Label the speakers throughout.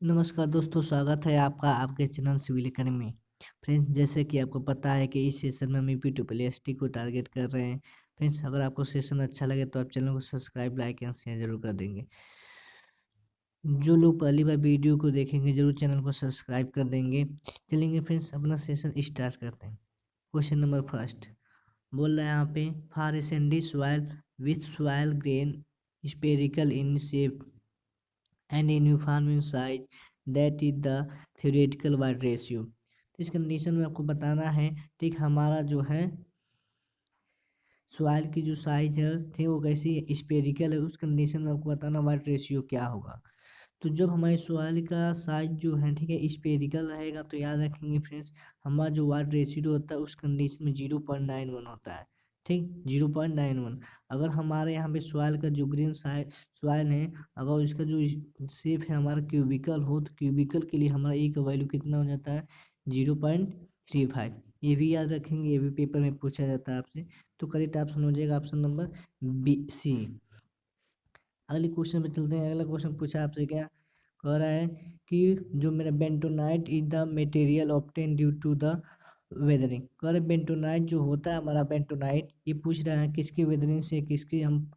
Speaker 1: नमस्कार दोस्तों, स्वागत है आपका आपके चैनल सिविल एकेडमी में। फ्रेंड्स, जैसे कि आपको पता है कि इस सेशन में हम यूपी को टारगेट कर रहे हैं। फ्रेंड्स, अगर आपको सेशन अच्छा लगे तो आप चैनल को सब्सक्राइब, लाइक एंड शेयर जरूर कर देंगे। जो लोग पहली बार वीडियो को देखेंगे जरूर चैनल को सब्सक्राइब कर देंगे। चलेंगे फ्रेंड्स, अपना सेशन स्टार्ट करते हैं। क्वेश्चन नंबर फर्स्ट बोल रहा है यहाँ पे, for a Sandy soil with soil grain spherical in shape and uniform in size, that is the theoretical wide ratio। तो इस कंडीशन में आपको बताना है, ठीक, हमारा जो है सॉइल की जो साइज है, ठीक, वो कैसी स्पेरिकल है। उस कंडीशन में आपको बताना वाइड रेशियो क्या होगा। तो जब हमारे सॉइल का साइज जो है, ठीक है, स्पेरिकल रहेगा तो याद रखेंगे फ्रेंड्स, हमारा जो वाइड रेशियो होता है उस कंडीशन में 0.91 होता है। ठीक, 0.91। अगर हमारे यहाँ पे सॉइल का जो ग्रीन सॉइल है, अगर उसका जो शेप है हमारा क्यूबिकल हो, तो क्यूबिकल के लिए हमारा ए का वैल्यू कितना हो जाता है, 0.35। ये भी याद रखेंगे, ये भी पेपर में पूछा जाता है आपसे। तो करेक्ट ऑप्शन हो जाएगा ऑप्शन नंबर बी सी। अगले क्वेश्चन पे चलते हैं। अगला क्वेश्चन पूछा आपसे, क्या कह रहा है कि जो मेरा bentonite is the material obtain due to the weathering. कह रहे बेंटोनाइट जो होता है हमारा बेंटोनाइट, ये पूछ रहा है किसकी वेदरिंग से, किसकी हम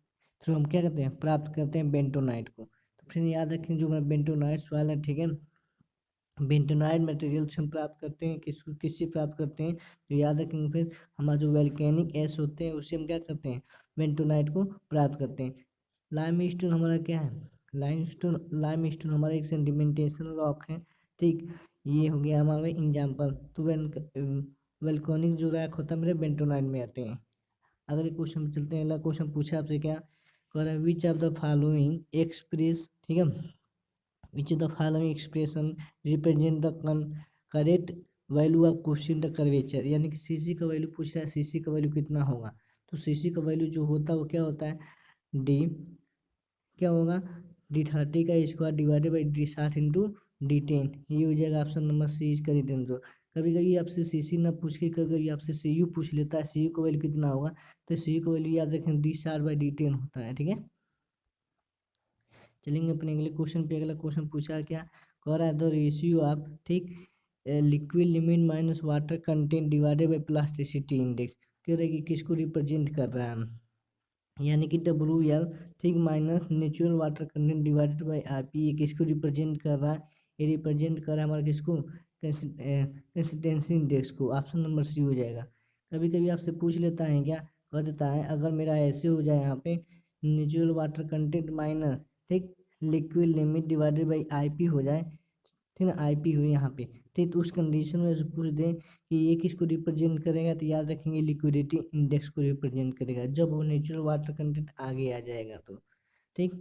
Speaker 1: थ्रू हम क्या करते हैं, प्राप्त करते हैं बेंटोनाइट को। तो फिर याद रखें, जो मेरा बेंटोनाइट सवाल है, ठीक है, बेंटोनाइट मटेरियल से हम प्राप्त करते हैं, किससे प्राप्त करते हैं, तो याद रखेंगे फिर हमारा जो वैल्केनिक एस होते हैं उससे हम क्या करते हैं, बेंटोनाइट को प्राप्त करते हैं। लाइमस्टोन हमारा क्या है, लाइमस्टोन हमारा एक सेडिमेंटेशन रॉक है। ठीक, ये हो गया हमारा एग्जाम्पल। तो वैल्केनिक जो रॉक होता है मेरे बेंटोनाइट में आते हैं। अगले क्वेश्चन में चलते हैं। अगला क्वेश्चन पूछा आपसे, क्या कह रहा है, which of the following express, ठीक है, which of the following expression represent the correct value of कोशिश द कर्वेचर। यानी कि सीसी का वैल्यू पूछ रहा है, सीसी का वैल्यू कितना होगा। तो सीसी का वैल्यू जो होता है वो क्या होता है, डी क्या होगा, D30 का square divided by D60 into D10। ये हो जाएगा ऑप्शन नंबर सी इसका रिटर्न। तो कभी कभी आपसे सीसी ना पूछ के कभी कभी आपसे सीयू पूछ लेता है, सीयू का वैल्यू कितना होगा। तो सीयू का वैल्यू याद रखें D60/D10 होता है। ठीक है, चलेंगे अपने अगले क्वेश्चन पे। अगला क्वेश्चन पूछा है, क्या कह रहा है, द रेशियो ऑफ, ठीक, liquid limit minus water content divided by plasticity index. कह रहे कि किसको रिप्रेजेंट कर रहा है, यानी कि WL, ठीक, minus natural water content divided by RP। ये किसको रिप्रेजेंट कर रहा है, ये रिप्रेजेंट कर रहा है हमारा किसको, कंसिस्टेंसी इंडेक्स को। ऑप्शन नंबर सी हो जाएगा। कभी कभी आपसे पूछ लेता है, क्या कह देता है, अगर मेरा ऐसे हो जाए यहाँ पे नेचुरल वाटर कंटेंट माइनस, ठीक, liquid limit divided by IP हो जाए, ठीक है, IP हुई यहाँ पे, ठीक, तो उस कंडीशन में पूछ दें कि ये किसको रिप्रेजेंट करेगा, तो याद रखेंगे लिक्विडिटी इंडेक्स को रिप्रेजेंट करेगा जब वो नेचुरल वाटर कंटेंट आगे आ जाएगा तो। ठीक,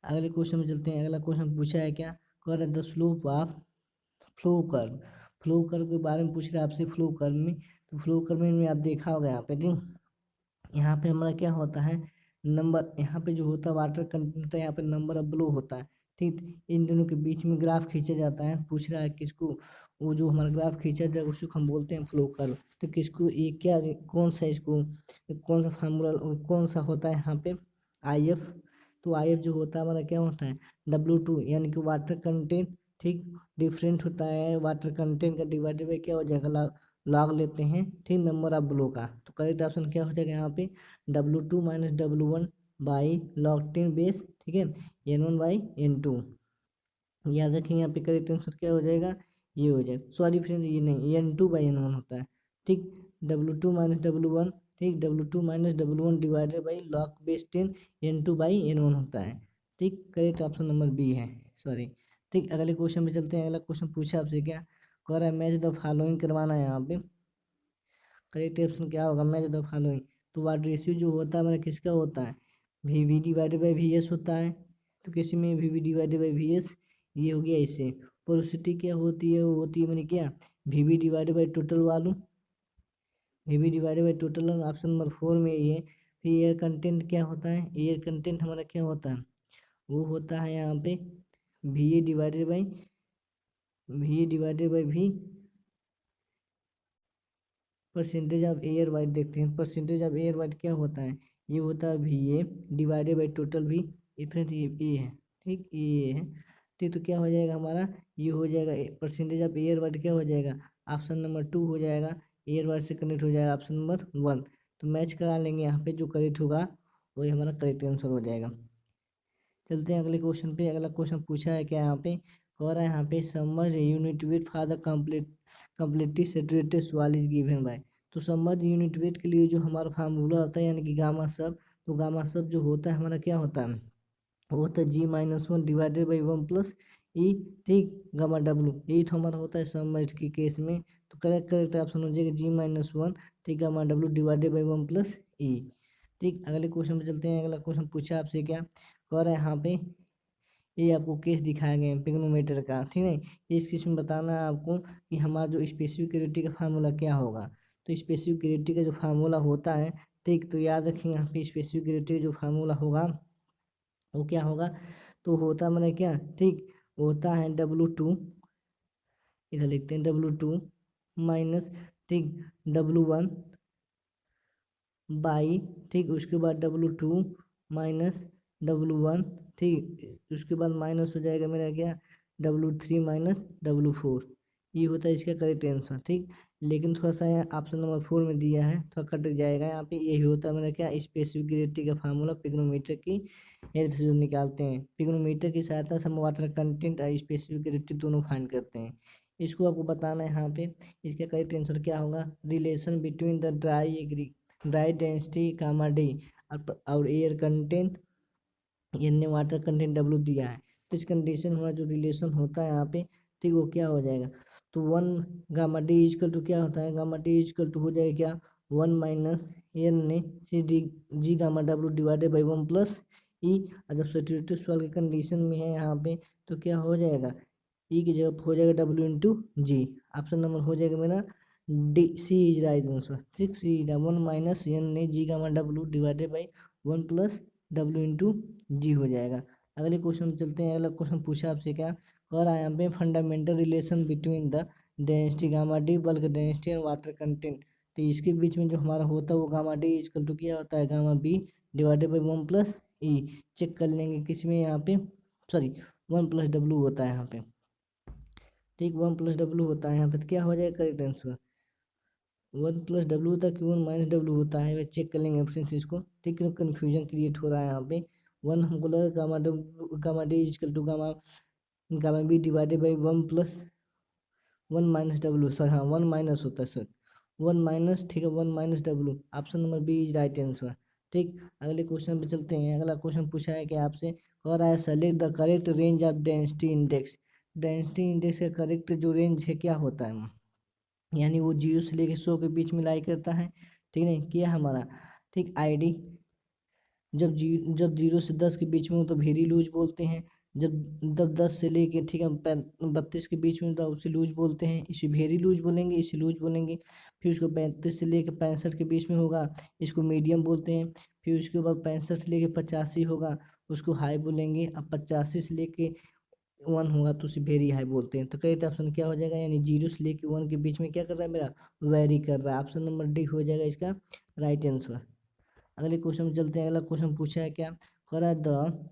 Speaker 1: अगले क्वेश्चन में चलते हैं। अगला क्वेश्चन पूछा है, क्या कह रहा है, the slope of flow curve. Flow curve के बारे में पूछ रहा है आपसे। फ्लो कर्व में, तो फ्लो कर्व में आप देखा होगा यहाँ पे, ठीक, यहाँ पे हमारा क्या होता है, नंबर, यहाँ पे जो होता है वाटर कंटेंट होता है, यहाँ पे नंबर ऑफ ब्लो होता है। ठीक, इन दोनों के बीच में ग्राफ खींचा जाता है। पूछ रहा है किसको, वो जो हमारा ग्राफ खींचा जाए उसको हम बोलते हैं फ्लो कर्व। तो किसको, ये क्या, कौन सा इसको, कौन सा फार्मूला, कौन सा होता है यहाँ पे, IF। तो IF जो होता है हमारा क्या होता है, W2, यानी कि वाटर कंटेंट, ठीक, डिफरेंट होता है वाटर कंटेंट का डिवाइडेड बाई क्या हो जाएगा, लॉग लेते हैं, ठीक, नंबर ऑफ ब्लो का। तो करेक्ट ऑप्शन क्या हो जाएगा यहाँ पे, W2 minus W1 by log 10 base, ठीक है, N1/N2। याद रखें यहाँ पे करेक्ट आंसर क्या हो जाएगा, ये हो जाएगा, सॉरी फ्रेंड, ये नहीं, N2/N1 होता है। ठीक, W2 माइनस W1, ठीक, W2 minus W1 divided by log base 10 N2/N1 होता है। ठीक, करेक्ट ऑप्शन नंबर बी है, सॉरी। ठीक, अगले क्वेश्चन पे चलते हैं। अगला क्वेश्चन पूछा आपसे, क्या कह रहा है, मैच द फॉलोइंग करवाना है यहाँ पे। करेक्ट ऑप्शन क्या होगा, मैच द फॉलोइंग। तो वाट रेशियो जो होता है हमारा किसका होता है, VV डिवाइडेड बाई VS होता है। तो किसी में VV डिवाइडेड बाई VS, ये हो गया इससे। पोरोसिटी क्या होती है, वो होती है मैंने क्या, VV divided by total volume, VV divided by total. Option number 4 में ये। फिर एयर कंटेंट क्या होता है, एयर कंटेंट हमारा क्या होता है, वो होता है यहाँ पे VA divided by V percentage of air white देखते हैं। परसेंटेज ऑफ एयर वाइट क्या होता है, ये होता है V A divided by total V friend, ये ए है, ठीक ये है, ठीक। तो क्या हो जाएगा हमारा, ये हो जाएगा परसेंटेज ऑफ एयर वाइट क्या हो जाएगा, ऑप्शन नंबर 2 हो जाएगा, एयर वाइट से कनेक्ट हो जाएगा ऑप्शन नंबर 1। तो मैच करा लेंगे यहाँ पे, जो करेक्ट होगा वही हमारा करेक्ट आंसर हो जाएगा। चलते हैं अगले क्वेश्चन पे। अगला क्वेश्चन पूछा है क्या यहाँ पे, कह रहा है यहाँ पे समझ unit weight for the completely saturated soil is given by. तो समझ यूनिट वेट के लिए जो हमारा फार्मूला होता है यानी कि गामा सब, तो गामा सब जो होता है हमारा क्या होता है, वो होता है G-1 divided by 1 plus e, ठीक, गामा डब्लू, यही तो हमारा होता है समझ के केस में। तो करेक्ट करेक्ट ऑप्शन हो जाएगा G-1, ठीक, gamma W divided by 1 plus e, ठीक। अगले क्वेश्चन पे चलते हैं। अगला क्वेश्चन पूछा आपसे क्या, कह रहा है यहाँ पे, ये आपको केस दिखाया गया है पिग्नोमीटर का, ठीक है। इस केस में बताना है आपको कि हमारा जो स्पेसिफिक ग्रेविटी का फार्मूला क्या होगा। तो स्पेसिफिक ग्रेविटी का जो फार्मूला होता है, ठीक, तो याद रखेंगे यहाँ पे स्पेसिफिक ग्रेविटी का जो फार्मूला होगा वो क्या होगा, तो होता मैंने क्या, ठीक, होता है W2, इधर लिखते हैं W2 माइनस, ठीक, W1 बाई, ठीक, उसके बाद W2 माइनस W1, ठीक, उसके बाद माइनस हो जाएगा मेरा क्या, W3 माइनस W4, ये होता है इसका करेक्ट आंसर, ठीक। लेकिन थोड़ा सा यहाँ ऑप्शन नंबर 4 में दिया है, थोड़ा कट जाएगा यहाँ पे, यही होता है मेरा क्या, स्पेसिफिक ग्रेविटी का फार्मूला पिग्नोमीटर की हेल्प से जो निकालते हैं। पिग्नोमीटर की सहायता से हम वाटर कंटेंट और स्पेसिफिक ग्रेविटी दोनों फाइंड करते हैं। इसको आपको बताना है यहाँ पे, इसका करेक्ट आंसर क्या होगा, relation between the dry density gamma D और एयर कंटेंट यानी वाटर कंटेंट डब्ल्यू दिया है। तो इस कंडीशन हुआ जो रिलेशन होता है यहाँ पे, ठीक, वो क्या हो जाएगा, तो 1 गामा डी इजकल टू क्या होता है, गामा डी इजकल टू हो जाएगा क्या, 1 माइनस एन ने C D G gamma W divided by 1 plus e. जब सैचुरेटेड सॉल्ट की कंडीशन में है यहाँ पे, तो क्या हो जाएगा, ई की जगह हो जाएगा W into G. Option number हो जाएगा मेरा D, C is right answer, ठीक, सी 1 माइनस एन ने G gamma W divided by 1 plus W into G हो जाएगा। अगले क्वेश्चन में चलते हैं। अगला क्वेश्चन पूछा आपसे क्या, कह रहा है यहाँ पे fundamental relation between the density gamma D bulk density and water content. तो इसके बीच में जो हमारा होता है वो गामा डी इजकल टू क्या होता है, gamma B divided by 1 plus E. Check कर लेंगे किस में यहाँ पे, सॉरी 1 प्लस डब्ल्यू होता है यहाँ पे, ठीक, 1 प्लस डब्ल्यू होता है यहाँ पे, तो क्या हो जाएगा करेक्ट आंसर, 1 प्लस डब्ल्यू होता है कि 1 माइनस डब्ल्यू होता है, वह चेक कर लेंगे फ्रेंड्स इसको, ठीक है। कन्फ्यूजन क्रिएट हो रहा है यहाँ पे, 1 हमको लगा gamma W gamma D equal to gamma gamma B divided by 1 plus 1 minus W, sir हाँ 1 माइनस होता है सर, 1 माइनस, ठीक है, 1 minus W, option number B is right answer, ठीक। अगले क्वेश्चन पे चलते हैं। अगला क्वेश्चन पूछा है कि आपसे, कह रहा है select the correct range of density index. Density index का करेक्ट जो रेंज है क्या होता है, यानी वो 0 से लेकर 100 के बीच में लाई करता है, ठीक है, क्या हमारा, ठीक, आईडी जब 0 से 10 के बीच में हो तो वेरी लूज बोलते हैं, जब 10 से लेके, ठीक है, 32 के बीच में तो उसे लूज बोलते हैं, इसे वेरी लूज बोलेंगे, इसे लूज बोलेंगे। फिर उसको 35 से लेकर 65 के बीच में होगा, इसको मीडियम बोलते हैं। फिर उसके बाद 65 से लेकर 85 होगा, उसको हाई बोलेंगे। अब 85 से लेके 1 होगा तो उसे वेरी हाई बोलते हैं। तो करेक्ट ऑप्शन क्या हो जाएगा, यानी 0 से लेके 1 के बीच में क्या कर रहा है मेरा, वेरी कर रहा है। ऑप्शन नंबर डी हो जाएगा इसका राइट आंसर। अगले क्वेश्चन में चलते हैं। अगला क्वेश्चन पूछा है क्या, कह रहा है the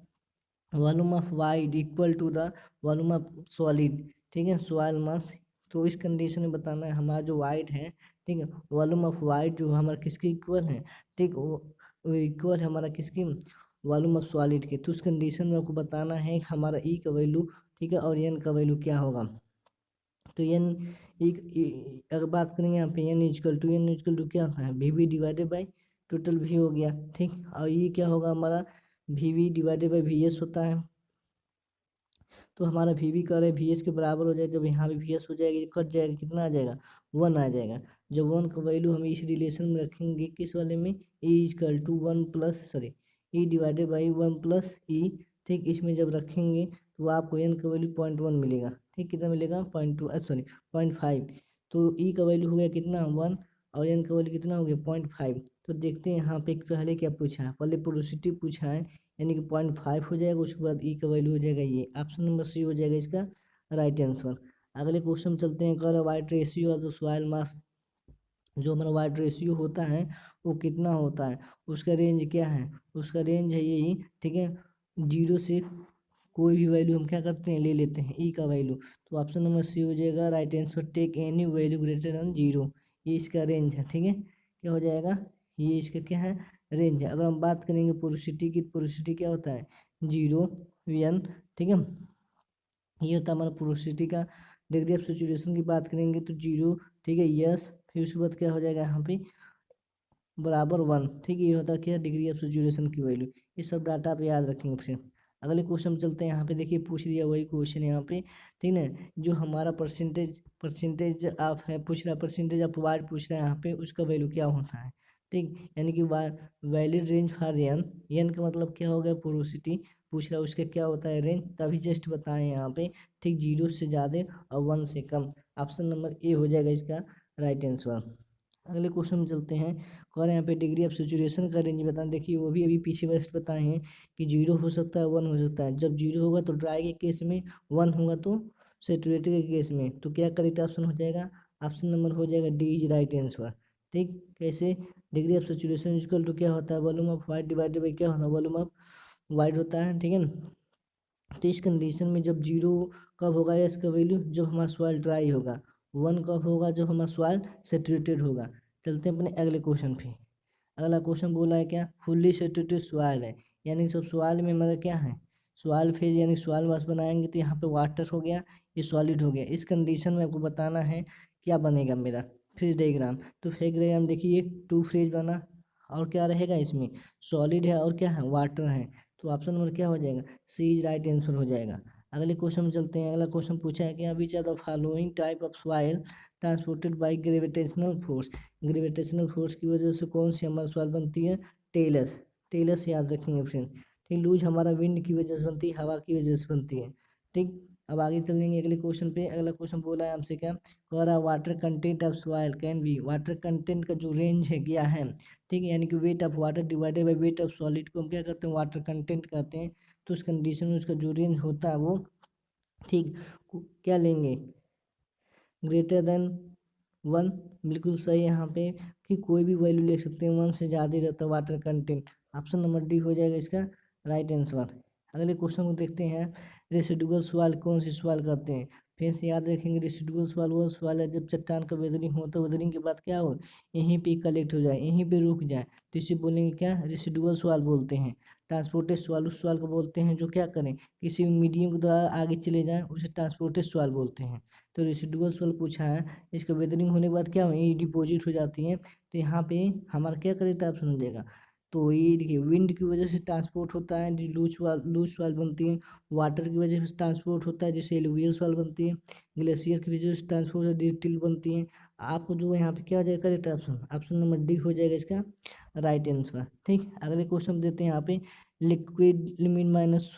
Speaker 1: volume of void equal to the volume of solid, ठीक है, सॉइल मास। तो इस कंडीशन में बताना है हमारा जो वाइड है, ठीक है, वॉल्यूम ऑफ वाइड जो हमारा किसके इक्वल है, ठीक, वो इक्वल है हमारा किसकी, वॉल्यूम ऑफ सॉलिड के। तो उस कंडीशन में आपको बताना है कि हमारा ई का वैल्यू, ठीक है, और एन का वैल्यू क्या होगा। तो एन अगर बात करेंगे यहाँ पे एन इजकल टू क्या है, V V divided by total V हो गया, ठीक। और ये क्या होगा हमारा, V V divided by V S होता है। तो हमारा वी वी कर रहे वी एस के बराबर हो जाएगा, जब यहाँ पे वी एस हो जाएगा, कट जाएगा, कितना आ जाएगा, 1 आ जाएगा। जब 1 का वैल्यू हम इस रिलेशन में रखेंगे, किस वाले में, e equal to 1 plus, sorry, e divided by 1 plus e, ठीक, इसमें जब रखेंगे तो आपको एन का वैल्यू 0.1 मिलेगा, ठीक, कितना मिलेगा, 0.2, सॉरी 0.5। तो ई का वैल्यू हो गया कितना, 1, और एन का वैल्यू कितना हो गया, 0.5। तो देखते हैं यहाँ पे पहले क्या पूछा है, पहले पोरोसिटी पूछा है, यानी कि 0.5 हो जाएगा, उसके बाद ई का वैल्यू हो जाएगा ये, ऑप्शन नंबर सी हो जाएगा इसका राइट आंसर। अगले क्वेश्चन चलते हैं, कह white ratio of the soil मास जो हमारा वाइड रेशियो होता है वो कितना होता है, उसका रेंज क्या है, उसका रेंज है यही, ठीक है। 0 से कोई भी वैल्यू हम क्या करते हैं, ले लेते हैं ई का वैल्यू। तो ऑप्शन नंबर सी हो जाएगा right answer, take any value greater than 0। ये इसका रेंज है, ठीक है। क्या हो जाएगा, ये इसका क्या है, रेंज है। अगर हम बात करेंगे पोरोसिटी की, पोरोसिटी क्या होता है, 0 1, ठीक है। ये होता है हमारा पोरोसिटी का। डिग्री ऑफ सेचुरेशन की बात करेंगे तो 0, ठीक है, यस। फिर उसके बाद क्या हो जाएगा यहाँ पे बराबर 1, ठीक है। ये होता है क्या, डिग्री ऑफ सेचुरेशन की वैल्यू। ये सब डाटा आप याद रखेंगे। फिर अगले क्वेश्चन चलते हैं। यहाँ पे देखिए पूछ लिया वही क्वेश्चन यहाँ पे, ठीक है। जो हमारा परसेंटेज परसेंटेज ऑफ है पूछ रहा है, परसेंटेज ऑफ वाइड पूछ रहा है यहाँ पे, उसका वैल्यू क्या होता है, ठीक। यानी कि valid range for N, N का मतलब क्या हो गया, पोरोसिटी पूछ रहा है, उसका क्या होता है रेंज, तभी जस्ट बताएं यहाँ पे, ठीक। 0 से ज़्यादा और 1 से कम। ऑप्शन नंबर ए हो जाएगा इसका राइट आंसर। अगले क्वेश्चन में चलते हैं। और यहाँ पे डिग्री ऑफ सेचुरेशन का रेंज बताना। देखिए वो भी अभी पीछे बेस्ट बताए हैं कि 0 हो सकता है 1 हो सकता है। जब 0 होगा तो ड्राई के केस में, 1 होगा तो सेचुरेटेड के केस में। तो क्या करेक्ट ऑप्शन हो जाएगा, ऑप्शन नंबर हो जाएगा डी इज राइट आंसर, ठीक। कैसे, degree of saturation equal to क्या होता है, volume of water divided by क्या होता है, वॉल्यूम ऑफ वाइट होता है, ठीक है। तो इस कंडीशन में जब 0 कब होगा, या इसका वैल्यू जब हमारा सॉइल ड्राई होगा, 1 कब होगा, जब हमारा सॉइल सेचुरेटेड होगा। चलते हैं अपने अगले क्वेश्चन पे। अगला क्वेश्चन बोला है क्या, फुल्ली सेचुरेटेड सॉइल है, यानी सब सॉइल में मतलब क्या है, सॉइल फेज यानी सॉइल मास बनाएंगे तो यहाँ पे वाटर हो गया, ये सॉलिड हो गया। इस कंडीशन में आपको बताना है क्या बनेगा मेरा फेज डायग्राम। तो फेज डायग्राम देखिए 2 फेज बना, और क्या रहेगा इसमें, सॉलिड है और क्या है, वाटर है। तो ऑप्शन नंबर क्या हो जाएगा, सी इज राइट आंसर हो जाएगा। अगले क्वेश्चन में चलते हैं। अगला क्वेश्चन पूछा है कि which are the following type of soil transported by gravitational force. Gravitational force की वजह से कौन सी हमारी सॉइल बनती है, टेलस। टेलस याद रखेंगे फ्रेंड, ठीक। लूज हमारा विंड की वजह से बनती है, हवा की वजह से बनती है, ठीक। अब आगे चलेंगे अगले क्वेश्चन पे। अगला क्वेश्चन बोला है हमसे क्या, कह रहा water content of soil can be, water content का जो रेंज है क्या है, ठीक है। यानी कि weight of water divided by weight of solid को हम क्या करते हैं, वाटर कंटेंट कहते हैं। तो उस कंडीशन में उसका जो रेंज होता है वो, ठीक, क्या लेंगे, ग्रेटर देन 1। बिल्कुल सही है यहाँ पे, कि कोई भी वैल्यू ले सकते हैं, 1 से ज़्यादा ही रहता है water content. Option number D हो जाएगा इसका राइट आंसर। अगले क्वेश्चन को देखते हैं। रेसिडुअल सवाल कौन सी सवाल करते हैं, फिर से याद रखेंगे। रेसिडुअल सवाल वो सवाल है जब चट्टान का वेदरिंग होता है, वेदरिंग के बाद क्या हो, यहीं पे कलेक्ट हो जाए, यहीं पे रुक जाए, तो इसे बोलेंगे क्या, रेसिडुअल सवाल बोलते हैं। ट्रांसपोर्टेड सवाल उस सवाल को बोलते हैं जो क्या करें, किसी मीडियम के द्वारा आगे चले जाएं, उसे ट्रांसपोर्टेड सवाल बोलते हैं। तो रेसिडुअल सवाल पूछा है, इसका वेदरिंग होने के बाद क्या हो, ये डिपॉजिट हो जाती है। तो यहाँ पे हमारा क्या करेक्ट ऑप्शन हो जाएगा, तो ये देखिए विंड की वजह से ट्रांसपोर्ट होता है, लूज सॉइल बनती है। वाटर की वजह से ट्रांसपोर्ट होता है, जैसे एलुवियल सॉइल बनती है। ग्लेशियर की वजह से ट्रांसपोर्ट होता है, टिल बनती है। आपको जो यहाँ पे क्या हो जाएगा correct option, option number D हो जाएगा इसका राइट आंसर, ठीक। अगले क्वेश्चन देते हैं यहाँ पे। Liquid limit minus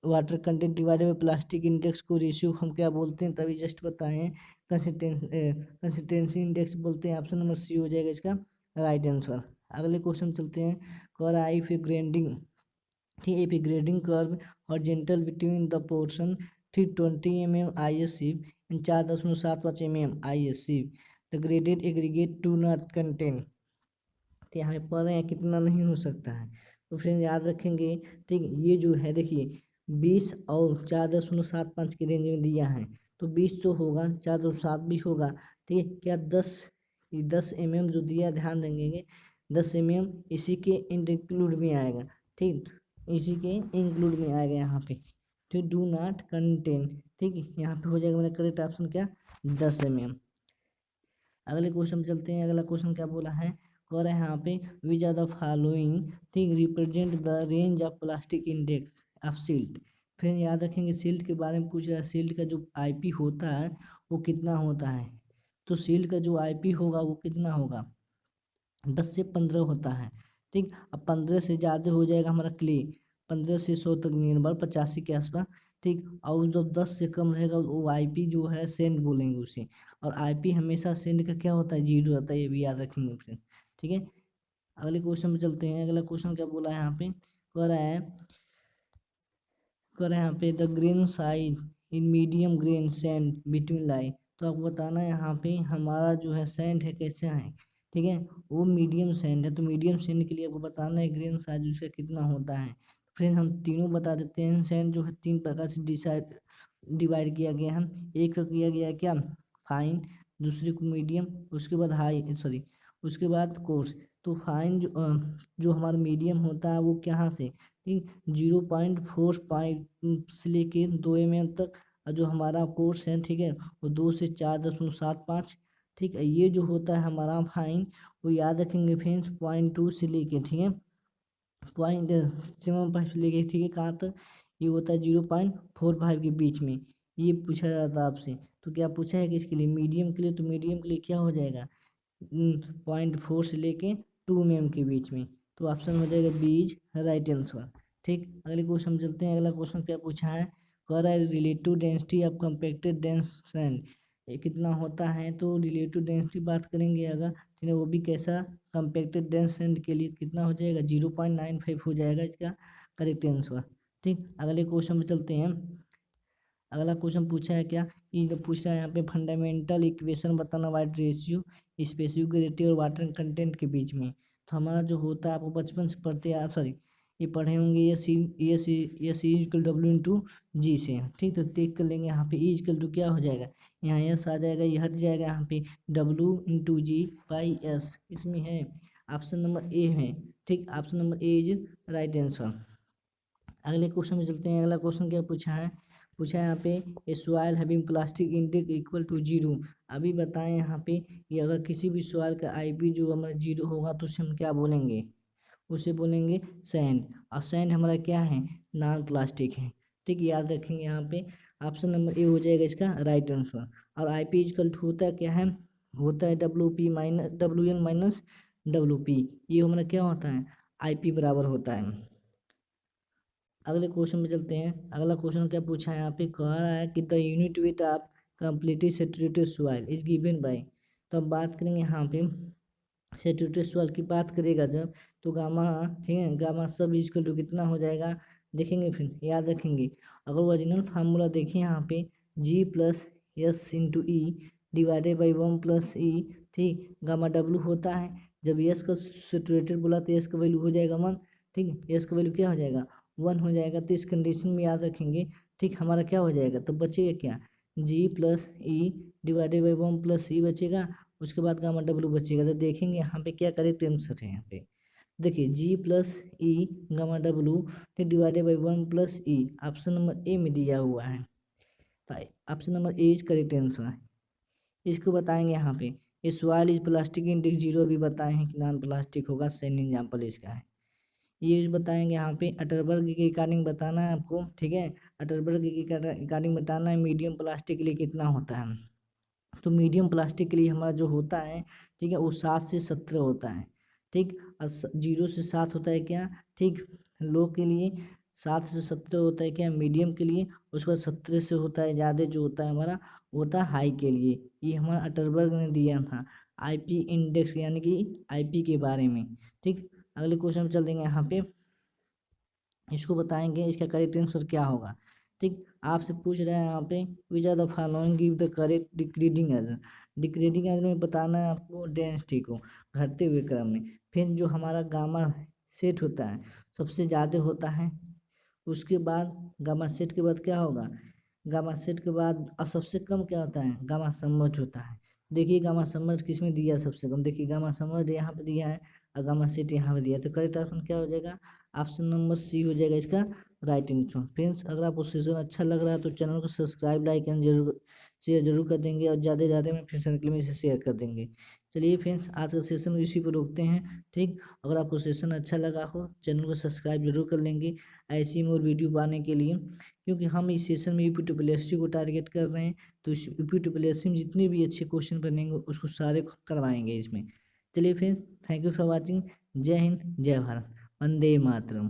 Speaker 1: water content divided by plastic index को रेशियो हम क्या बोलते हैं, तभी जस्ट बताएं, कंसिस्टेंसी इंडेक्स बोलते हैं। ऑप्शन नंबर सी हो जाएगा इसका राइट आंसर। अगले क्वेश्चन चलते हैं। कह रहा है इफ ए ग्रेडिंग, ठीक, if A grading curve horizontal between the portion, ठीक, 20 mm IS Shiv and 4.75 mm IS Shiv, the graded aggregate do not contain. तो यहाँ पे पढ़ रहे हैं कितना नहीं हो सकता है, तो फ्रेंड याद रखेंगे, ठीक। ये जो है देखिए 20 और 4.75 के रेंज में दिया है, तो 20 तो होगा, 4.7 भी होगा, ठीक है। क्या 10 mm जो दिया ध्यान देंगे, 10 mm इसी के इंक्लूड में आएगा, ठीक, इसी के इंक्लूड में आएगा यहाँ पे, ठीक। डू नॉट कंटेन, ठीक, यहाँ पे हो जाएगा मेरा करेक्ट ऑप्शन क्या, 10 mm। अगले क्वेश्चन चलते हैं। अगला क्वेश्चन क्या बोला है, कह रहा है यहाँ पे विच आर द फॉलोइंग, ठीक, represent the range of plastic index of silt. फिर याद रखेंगे सिल्ट के बारे में पूछ रहा है, सिल्ट का जो आईपी होता है वो कितना होता है। तो सिल्ट का जो आईपी होगा वो कितना होगा, 10 से 15 होता है, ठीक। अब 15 से ज़्यादा हो जाएगा हमारा क्ले, 15 से 100 तक नियर 85 के आसपास, ठीक। और जब 10 से कम रहेगा वो आईपी जो है सेंट बोलेंगे उसे। और आईपी हमेशा सेंट का क्या होता है, 0 होता है, ये भी याद रखेंगे फ्रेंड, ठीक है। अगले क्वेश्चन में चलते हैं। अगला क्वेश्चन क्या बोला है यहाँ पे, कह रहा है यहाँ पे the grain size in medium grain sand between lie. तो आपको बताना है यहाँ पे हमारा जो है सैंड है कैसे है, ठीक है, वो मीडियम सैंड है। तो मीडियम सैंड के लिए आपको बताना है ग्रेन साइज उसका कितना होता है। फ्रेंड्स हम तीनों बता देते हैं। सैंड जो है 3 प्रकार से डिवाइड किया गया है। एक को किया गया क्या, फाइन, दूसरे को मीडियम, उसके बाद हाई, सॉरी, उसके बाद कोर्स। तो फाइन जो हमारा मीडियम होता है वो कहाँ से, ठीक, 0.45 से लेके 2 mm तक। और जो हमारा कोर्स है, ठीक है, वो 2 से 4.75। ठीक है, ये जो होता है हमारा फाइन, वो याद रखेंगे फ्रेंड्स, 0.2 से लेके, ठीक है, 0.75 से लेके, ठीक है, कहाँ तक, ये होता है 0.45 के बीच में। ये पूछा जाता है आपसे। तो क्या पूछा है कि इसके लिए मीडियम के लिए, तो मीडियम के लिए क्या हो जाएगा, 0.4 से लेके 2 mm के बीच में। तो ऑप्शन हो जाएगा बीज राइट आंसर। ठीक, अगले क्वेश्चन चलते हैं। अगला क्वेश्चन क्या पूछा है, कह रहा है relative density of compacted dense sand, ये कितना होता है। तो रिलेटिव डेंसिटी बात करेंगे अगर, ठीक है, वो भी कैसा, कंपैक्टेड डेंस सैंड के लिए कितना हो जाएगा, 0.95 हो जाएगा इसका करेक्ट आंसर। ठीक, अगले क्वेश्चन में चलते हैं। अगला क्वेश्चन पूछा है क्या, ये तो पूछ रहा है यहाँ पे फंडामेंटल इक्वेशन बताना वाइड रेशियो स्पेसिफिक ग्रेविटी और वाटर कंटेंट के बीच में। तो हमारा जो होता है, आपको बचपन से पढ़ते आ सॉरी ये पढ़े होंगे, ये सी इक्वल डब्ल्यू इंटू जी से। ठीक, तो देख कर लेंगे यहाँ पे, ई इक्वल टू क्या हो जाएगा, यहाँ एस आ जाएगा, ये हट जाएगा, यहाँ पे W into G by S इसमें है। ऑप्शन नंबर ए है। ठीक, option number A is right answer. अगले क्वेश्चन में चलते हैं। अगला क्वेश्चन क्या पूछा है, पूछा है यहाँ पे a soil having plastic index equal to 0। अभी बताएं यहाँ पे कि अगर किसी भी सॉइल का आईपी जो हमारा 0 होगा तो उसे हम क्या बोलेंगे, उसे बोलेंगे सैंड। और सैंड हमारा क्या है, नॉन प्लास्टिक है। ठीक, याद रखेंगे यहाँ पे ऑप्शन नंबर ए हो जाएगा इसका राइट आंसर। और आई पी इक्वल टू होता क्या है, होता है डब्ल्यू पी। ये हमारा क्या होता है, आई पी बराबर होता है। अगले क्वेश्चन में चलते हैं। अगला क्वेश्चन क्या पूछा है यहाँ पे, कह रहा है कि the unit weight of completely saturated soil is given by. तो अब बात करेंगे यहाँ पे सेचुरेटेड सॉइल की बात करेगा जब, तो गामा, ठीक है, गामा सब इक्वल टू कितना हो जाएगा, देखेंगे फिर याद रखेंगे। अगर ओरिजिनल फार्मूला देखें यहाँ पे, G plus S into e divided by 1 + e. ठीक, गामा डब्लू होता है, जब एस का सेचुरेटेड बोला तो एस का वैल्यू हो जाएगा 1। ठीक, एस का वैल्यू क्या हो जाएगा, 1 हो जाएगा। तो इस कंडीशन में याद रखेंगे, ठीक, हमारा क्या हो जाएगा, तो बचेगा क्या, जी प्लस ई डिवाइडेड बाई 1 + ई बचेगा। उसके बाद गामा डब्लू बचेगा। तो देखेंगे यहाँ पे क्या करेक्ट आंसर है। यहाँ पे देखिए G plus e gamma W divided by 1 + e option number A में दिया हुआ है। Option number A is correct answer. इसको बताएंगे यहाँ पे, ये सॉइल इज प्लास्टिक इंडेक्स 0 भी बताए हैं कि नॉन प्लास्टिक होगा, सेम एग्जाम्पल इसका है। ये बताएंगे यहाँ पे अटरबर्ग की रिकॉर्डिंग बताना है आपको। ठीक है, अटरबर्ग की रिकॉर्डिंग बताना है मीडियम प्लास्टिक के लिए कितना होता है। तो मीडियम प्लास्टिक के लिए हमारा जो होता है, ठीक है, वो 7 से 17 होता है। ठीक, और 0 से 7 होता है क्या, ठीक, लो के लिए 7 से 17 होता है क्या मीडियम के लिए। उसके बाद 17 से होता है ज़्यादा, जो होता है हमारा वो होता है हाई के लिए। ये हमारा अटरबर्ग ने दिया था आईपी इंडेक्स, यानी कि आईपी के बारे में। ठीक, अगले क्वेश्चन में चल देंगे यहाँ पे, इसको बताएंगे इसका करेक्ट आंसर क्या होगा। ठीक, आपसे पूछ रहे हैं यहाँ पे which are the following give the correct decreasing error. Decreasing error में बताना है आपको डेंसिटी को घटते हुए क्रम में। फिर जो हमारा गामा सेट होता है सबसे ज़्यादा होता है, उसके बाद गामा सेट के बाद क्या होगा, गामा सेट के बाद और सबसे कम क्या होता है, गामा समर्ज होता है। देखिए गामा समर्ज किस में दिया है सबसे कम, देखिए गामा समर्ज यहाँ पे दिया है और गामा सेट यहाँ पे दिया है। तो करेक्ट ऑप्शन क्या हो जाएगा, ऑप्शन नंबर सी हो जाएगा इसका राइट आंसर। फ्रेंड्स, अगर आपको सेशन अच्छा लग रहा है तो चैनल को सब्सक्राइब लाइक एंड जरूर शेयर जरूर कर देंगे, और ज़्यादा से ज़्यादा में फ्रेंड्स सर्कल में इसे शेयर कर देंगे। चलिए फ्रेंड्स, आज का सेशन इसी पर रोकते हैं। ठीक, अगर आपको सेशन अच्छा लगा हो चैनल को सब्सक्राइब जरूर कर लेंगे ऐसी और वीडियो पाने के लिए, क्योंकि हम इस सेशन में यूपी ट्रिपल को टारगेट कर रहे हैं। तो इस यूपी ट्रिपल में जितने भी अच्छे क्वेश्चन बनेंगे उसको सारे करवाएंगे इसमें। चलिए friends, thank you for watching. जय हिंद, जय भारत, वंदे मातरम।